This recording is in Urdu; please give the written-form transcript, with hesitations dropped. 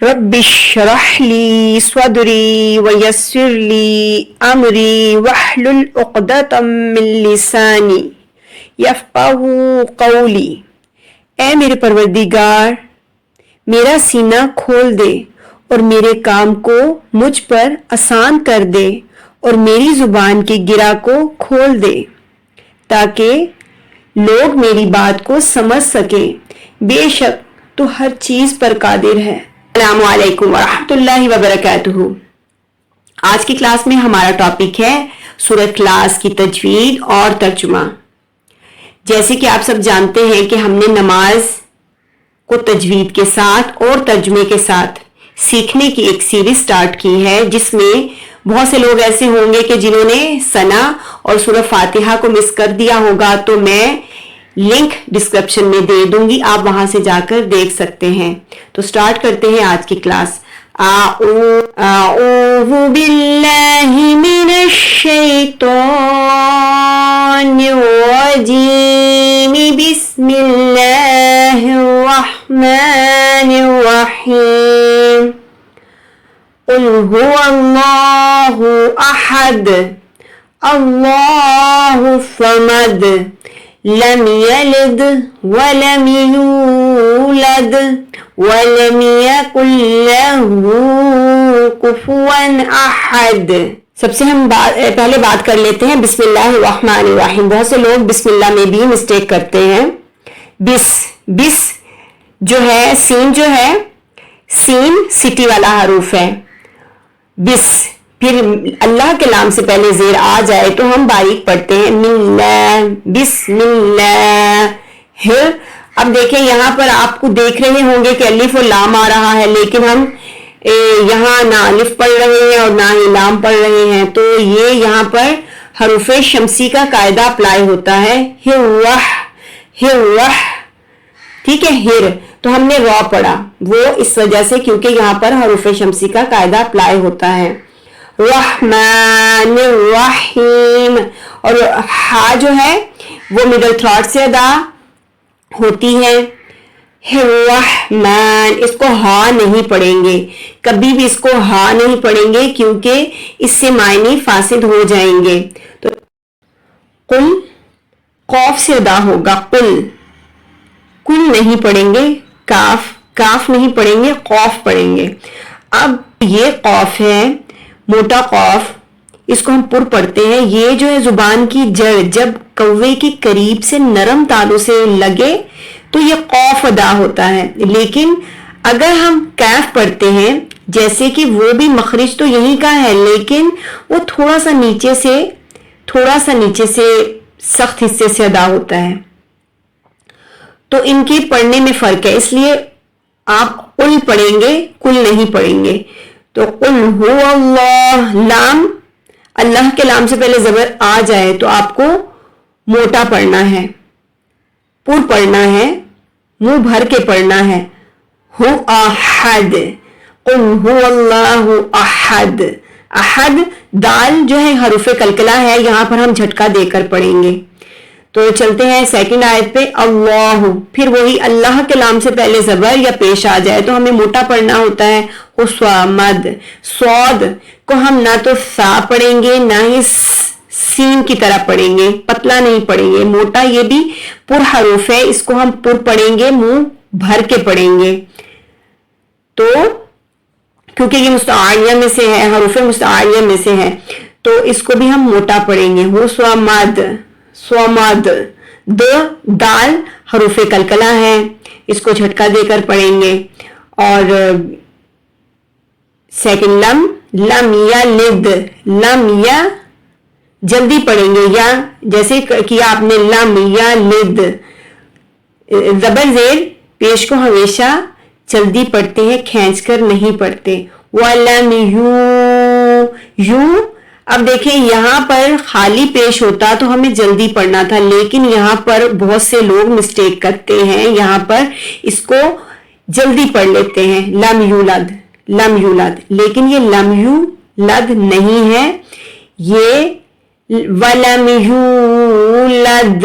رب اشرح لی صدری ویسر لی امری واحلل عقدۃ من لسانی یفقہوا قولی۔ اے میرے پروردگار، میرا سینہ کھول دے اور میرے کام کو مجھ پر آسان کر دے اور میری زبان کی گرہ کو کھول دے تاکہ لوگ میری بات کو سمجھ سکیں۔ بے شک تو ہر چیز پر قادر ہے۔ السلام علیکم ورحمۃ اللہ وبرکاتہ۔ آج کی کلاس میں ہمارا ٹاپک ہے سورہ اخلاص کی تجوید اور ترجمہ۔ جیسے کہ آپ سب جانتے ہیں کہ ہم نے نماز کو تجوید کے ساتھ اور ترجمے کے ساتھ سیکھنے کی ایک سیریز سٹارٹ کی ہے، جس میں بہت سے لوگ ایسے ہوں گے کہ جنہوں نے ثنا اور سورہ فاتحہ کو مس کر دیا ہوگا، تو میں لنک ڈسکرپشن میں دے دوں گی، آپ وہاں سے جا کر دیکھ سکتے ہیں۔ تو سٹارٹ کرتے ہیں آج کی کلاس۔ اعوذ باللہ من الشیطان الرجیم، بسم اللہ الرحمن الرحیم۔ قل هو اللہ احد اللہ الصمد لم یلد ولم یولد ولم یکن لہ کفوا احد۔ سب سے ہم پہلے بات کر لیتے ہیں بسم اللہ الرحمن الرحیم۔ بہت سے لوگ بسم اللہ میں بھی مسٹیک کرتے ہیں۔ بس جو ہے، سین جو ہے، سین سٹی والا حروف ہے۔ بس، پھر اللہ کے نام سے پہلے زیر آ جائے تو ہم باریک پڑھتے ہیں، ملہ، بسم اللہ۔ اب دیکھیں یہاں پر آپ کو دیکھ رہے ہوں گے کہ الف و لام آ رہا ہے، لیکن ہم یہاں نہ الف پڑھ رہے ہیں اور نہ ہی لام پڑھ رہے ہیں، تو یہ یہاں پر حروف شمسی کا قاعدہ اپلائی ہوتا ہے۔ ہر، ٹھیک ہے، ہر تو ہم نے را پڑھا، وہ اس وجہ سے کیونکہ یہاں پر حروف شمسی کا قاعدہ اپلائی ہوتا ہے۔ رحمن الرحیم، اور ہا جو ہے وہ مڈل تھراٹ سے ادا ہوتی ہے۔ رحمان، اس کو ہا نہیں پڑھیں گے، کبھی بھی اس کو ہا نہیں پڑھیں گے کیونکہ اس سے معنی فاسد ہو جائیں گے۔ تو قل قوف سے ادا ہوگا، قل، کل نہیں پڑھیں گے، کاف نہیں پڑھیں گے، قوف پڑھیں گے۔ اب یہ قوف ہے، موٹا قوف، اس کو ہم پر پڑھتے ہیں۔ یہ جو ہے زبان کی جڑ جب کوے کے قریب سے نرم تالوں سے لگے تو یہ قوف ادا ہوتا ہے، لیکن اگر ہم کیف پڑھتے ہیں، جیسے کہ وہ بھی مخرج تو یہی کا ہے لیکن وہ تھوڑا سا نیچے سے سخت حصے سے ادا ہوتا ہے، تو ان کے پڑھنے میں فرق ہے، اس لیے آپ قل پڑھیں گے، کل نہیں پڑھیں گے۔ تو قل هو اللہ، لام، اللہ کے لام سے پہلے زبر آ جائے تو آپ کو موٹا پڑھنا ہے، پر پڑھنا ہے، منہ بھر کے پڑھنا ہے۔ ہو احد، قل هو اللہ احد، احد، دال جو ہے حروف قلقلہ ہے، یہاں پر ہم جھٹکا دے کر پڑھیں گے۔ تو چلتے ہیں سیکنڈ آیت پہ، اللہ، پھر وہی اللہ کے نام سے پہلے زبر یا پیش آ جائے تو ہمیں موٹا پڑھنا ہوتا ہے۔ صامد، صاد کو ہم نہ تو سا پڑھیں گے نہ ہی سین کی طرح پڑھیں گے، پتلا نہیں پڑھیں گے، موٹا، یہ بھی پر حروف ہے، اس کو ہم پر پڑھیں گے، منہ بھر کے پڑھیں گے، تو کیونکہ یہ مستعاریہ میں سے ہے، حروف مستعاریہ میں سے ہے، تو اس کو بھی ہم موٹا پڑھیں گے۔ ہو صامد، دال حروف قلقلہ ہے، اس کو جھٹکا دے کر پڑھیں گے۔ اور سیکنڈ لم یلد، لم یا جلدی پڑھیں گے، یا جیسے کیا آپ نے لم یلد، زبر زیر پیش کو ہمیشہ جلدی پڑھتے ہیں، کھینچ کر نہیں پڑھتے۔ ولم یو، اب دیکھیں یہاں پر خالی پیش ہوتا تو ہمیں جلدی پڑھنا تھا، لیکن یہاں پر بہت سے لوگ مسٹیک کرتے ہیں، یہاں پر اس کو جلدی پڑھ لیتے ہیں، لم یولد، لیکن یہ لم یولد نہیں ہے، یہ ولم یولد،